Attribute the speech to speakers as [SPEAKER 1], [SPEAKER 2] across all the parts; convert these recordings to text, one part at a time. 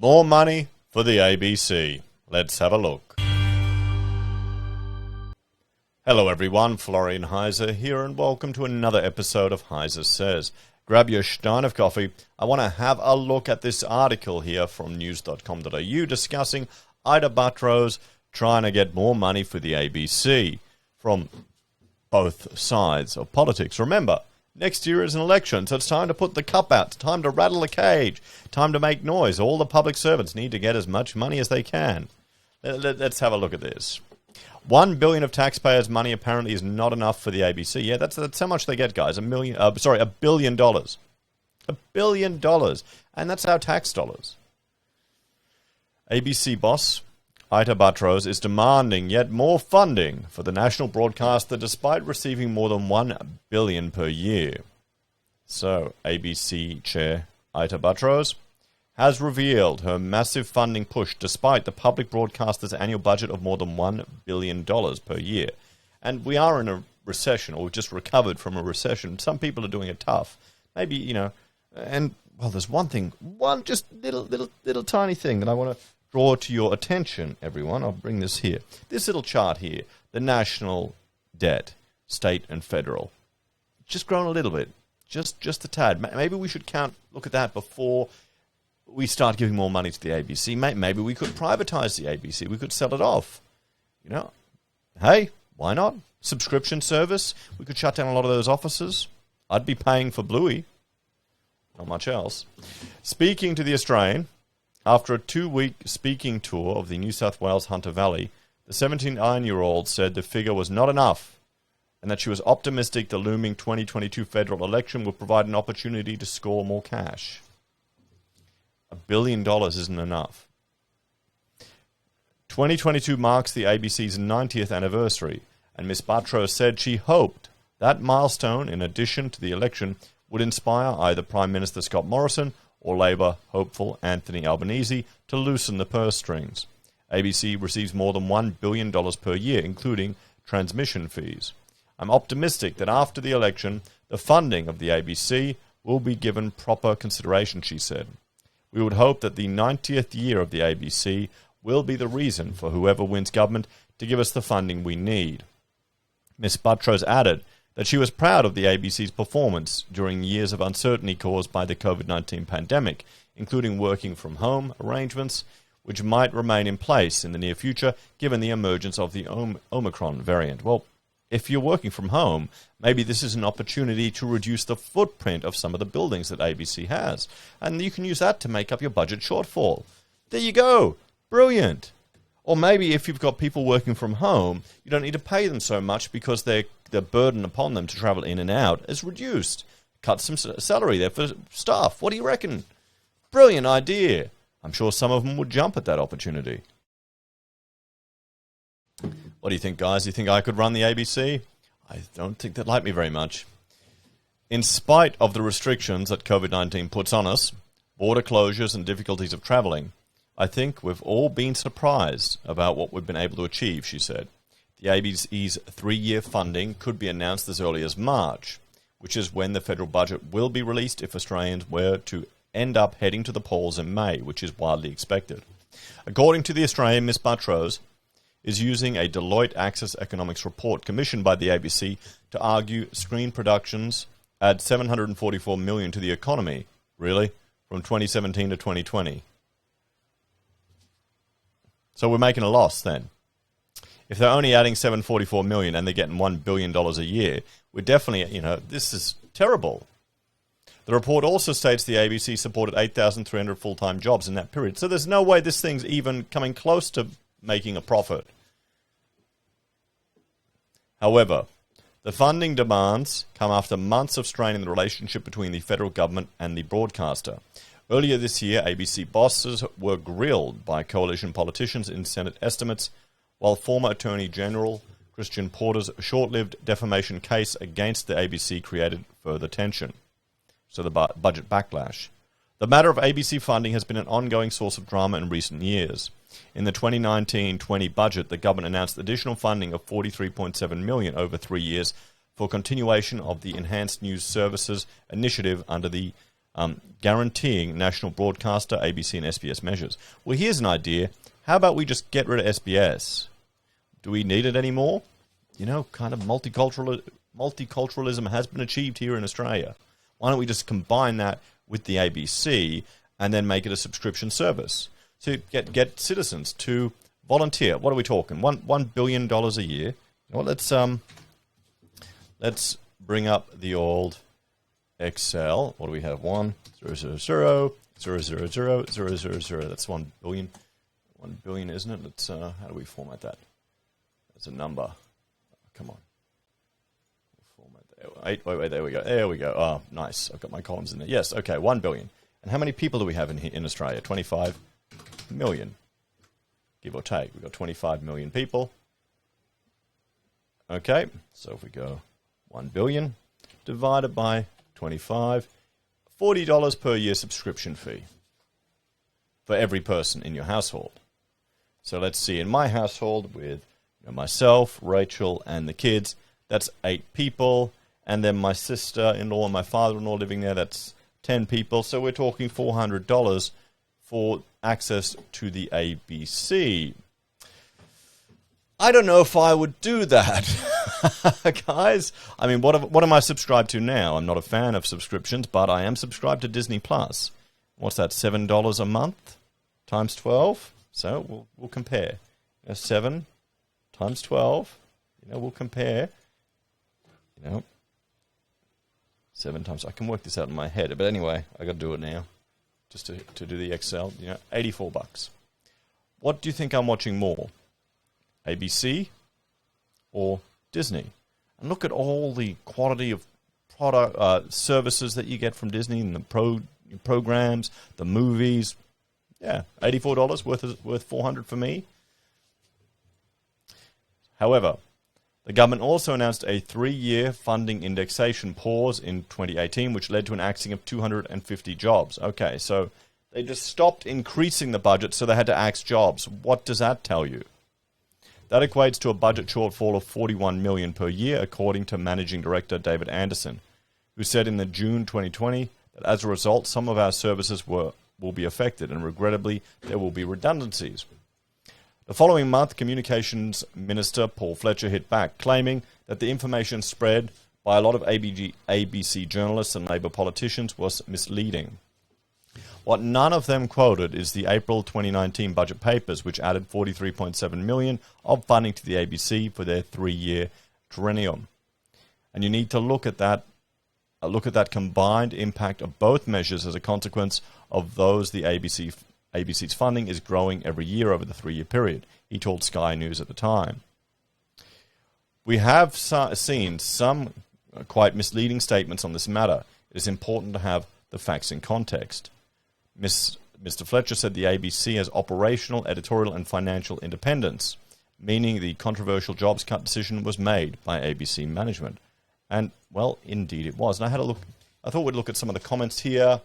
[SPEAKER 1] More money for the ABC. Let's have a look. Hello everyone, Florian.heise here, and welcome to another episode of HeiseSays. Grab your stein of coffee. I want to have a look at this article here from news.com.au discussing Ida Buttrose trying to get more money for the ABC from both sides of politics. Remember, next year is an election, so it's time to put the cup out. It's time to rattle the cage. Time to make noise. All the public servants need to get as much money as they can. Let's have a look at this. $1 billion of taxpayers' money apparently is not enough for the ABC. Yeah, that's how much they get, guys. $1 billion. $1 billion. And that's our tax dollars. ABC boss Ida Buttrose is demanding yet more funding for the national broadcaster despite receiving more than $1 billion per year. So, ABC chair Ida Buttrose has revealed her massive funding push despite the public broadcaster's annual budget of more than $1 billion per year. And we are in a recession, or we've just recovered from a recession. Some people are doing it tough. Maybe, and, well, there's one thing, one just little tiny thing that I want to draw to your attention, everyone. I'll bring this here. This little chart here, the national debt, state and federal. Just grown a little bit, just a tad. Maybe we should look at that before we start giving more money to the ABC. Maybe we could privatize the ABC. We could sell it off. Hey, why not? Subscription service. We could shut down a lot of those offices. I'd be paying for Bluey. Not much else. Speaking to the Australian, after a 2-week speaking tour of the New South Wales Hunter Valley, the 79-year-old said the figure was not enough and that she was optimistic the looming 2022 federal election would provide an opportunity to score more cash. $1 billion isn't enough. 2022 marks the ABC's 90th anniversary, and Ms. Buttrose said she hoped that milestone, in addition to the election, would inspire either Prime Minister Scott Morrison or Labor hopeful Anthony Albanese to loosen the purse strings. ABC receives more than $1 billion per year, including transmission fees. I'm optimistic that after the election, the funding of the ABC will be given proper consideration, she said. We would hope that the 90th year of the ABC will be the reason for whoever wins government to give us the funding we need. Ms. Buttrose added that she was proud of the ABC's performance during years of uncertainty caused by the COVID-19 pandemic, including working from home arrangements, which might remain in place in the near future given the emergence of the Omicron variant. Well, if you're working from home, maybe this is an opportunity to reduce the footprint of some of the buildings that ABC has. And you can use that to make up your budget shortfall. There you go. Brilliant. Or maybe if you've got people working from home, you don't need to pay them so much because the burden upon them to travel in and out is reduced. Cut some salary there for staff. What do you reckon? Brilliant idea. I'm sure some of them would jump at that opportunity. What do you think, guys? You think I could run the ABC? I don't think they'd like me very much. In spite of the restrictions that COVID-19 puts on us, border closures and difficulties of travelling, I think we've all been surprised about what we've been able to achieve, she said. The ABC's 3-year funding could be announced as early as March, which is when the federal budget will be released if Australians were to end up heading to the polls in May, which is widely expected. According to the Australian, Ms. Buttrose is using a Deloitte Access Economics report commissioned by the ABC to argue screen productions add $744 million to the economy, really, from 2017 to 2020. So we're making a loss then. If they're only adding $744 million and they're getting $1 billion a year, we're definitely, this is terrible. The report also states the ABC supported 8,300 full-time jobs in that period. So there's no way this thing's even coming close to making a profit. However, the funding demands come after months of strain in the relationship between the federal government and the broadcaster. Earlier this year, ABC bosses were grilled by coalition politicians in Senate estimates, while former Attorney General Christian Porter's short-lived defamation case against the ABC created further tension. So the budget backlash. The matter of ABC funding has been an ongoing source of drama in recent years. In the 2019-20 budget, the government announced additional funding of $43.7 million over 3 years for continuation of the Enhanced News Services initiative under the guaranteeing national broadcaster ABC and SBS measures. Well, here's an idea. How about we just get rid of SBS? Do we need it anymore? You know, kind of multiculturalism has been achieved here in Australia. Why don't we just combine that with the ABC and then make it a subscription service to get citizens to volunteer? What are we talking? $1 billion a year. Well, let's bring up the old Excel. What do we have? 1 0 0 0 0 0 0 0 0 0. That's 1 billion. 1 billion, isn't it? Let's how do we format that? As a number. Come on. Format that. Wait, there we go. There we go. Oh, nice. I've got my columns in there. Yes, okay, 1 billion. And how many people do we have in Australia? 25 million, give or take. We've got 25 million people. Okay, so if we go 1 billion divided by 25, $40 per year subscription fee for every person in your household. So let's see, in my household with myself, Rachel, and the kids, that's 8 people. And then my sister-in-law and my father-in-law living there, that's 10 people. So we're talking $400 for access to the ABC. I don't know if I would do that, guys. I mean, what am I subscribed to now? I'm not a fan of subscriptions, but I am subscribed to Disney Plus. What's that? $7 a month times 12. So we'll compare. 7 times 12. We'll compare. 7 times. I can work this out in my head, but anyway, I got to do it now, just to do the Excel. $84. What do you think I'm watching more? ABC or Disney? And look at all the quality of product services that you get from Disney and the programs, the movies. Yeah, $84 worth $400 for me. However, the government also announced a 3-year funding indexation pause in 2018, which led to an axing of 250 jobs. Okay, so they just stopped increasing the budget, so they had to axe jobs. What does that tell you? That equates to a budget shortfall of $41 million per year, according to Managing Director David Anderson, who said in the June 2020 that as a result, some of our services will be affected, and regrettably, there will be redundancies. The following month, Communications Minister Paul Fletcher hit back, claiming that the information spread by a lot of ABC journalists and Labor politicians was misleading. What none of them quoted is the April 2019 budget papers, which added $43.7 million of funding to the ABC for their 3-year triennium. And you need to look at that combined impact of both measures as a consequence of those the ABC's funding is growing every year over the 3-year period, he told Sky News at the time. We have seen some quite misleading statements on this matter. It is important to have the facts in context. Mr. Fletcher said the ABC has operational, editorial, and financial independence, meaning the controversial jobs cut decision was made by ABC management. And, well, indeed it was. And I had a look. I thought we'd look at some of the comments here.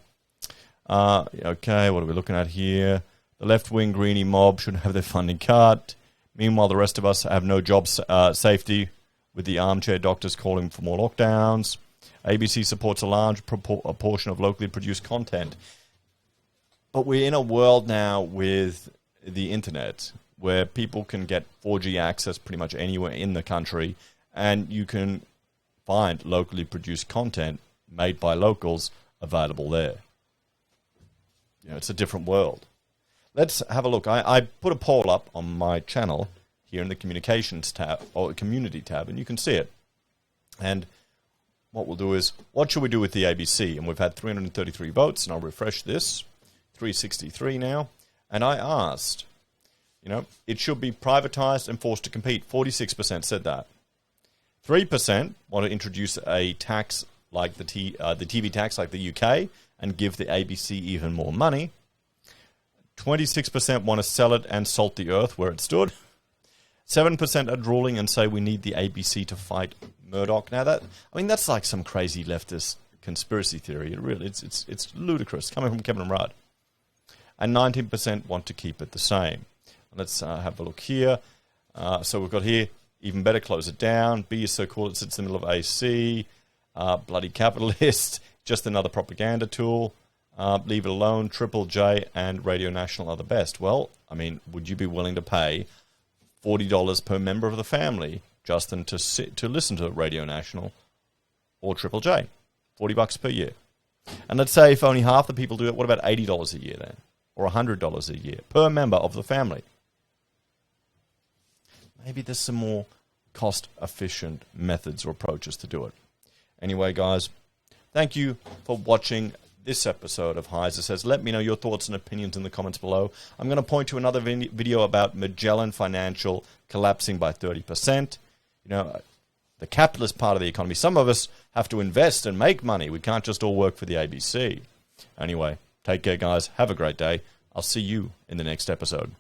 [SPEAKER 1] Okay, what are we looking at here? The left-wing greenie mob should have their funding cut. Meanwhile, the rest of us have no job safety, with the armchair doctors calling for more lockdowns. ABC supports a large portion of locally produced content. But we're in a world now with the internet where people can get 4G access pretty much anywhere in the country, and you can find locally produced content made by locals available there. It's a different world. Let's have a look. I put a poll up on my channel here in the communications tab, or community tab, and you can see it. And what we'll do is, what should we do with the ABC? And we've had 333 votes, and I'll refresh this. 363 now. And I asked, it should be privatized and forced to compete. 46% said that. 3% want to introduce a tax like the TV tax like the UK and give the ABC even more money. 26% want to sell it and salt the earth where it stood. 7% are drooling and say we need the ABC to fight Murdoch. Now that's like some crazy leftist conspiracy theory. It's ludicrous coming from Kevin Rudd. And 19% want to keep it the same. Let's have a look here. So we've got here, even better, close it down. B is so cool it sits in the middle of AC. Bloody capitalist. just another propaganda tool. Leave it alone. Triple J and Radio National are the best. Well, I mean, would you be willing to pay $40 per member of the family, Justin, to listen to Radio National or Triple J? $40 per year. And let's say if only half the people do it, what about $80 a year then? Or $100 a year per member of the family? Maybe there's some more cost-efficient methods or approaches to do it. Anyway, guys, thank you for watching this episode of HeiseSays. Let me know your thoughts and opinions in the comments below. I'm going to point to another video about Magellan Financial collapsing by 30%. You know, the capitalist part of the economy. Some of us have to invest and make money. We can't just all work for the ABC. Anyway, take care, guys. Have a great day. I'll see you in the next episode.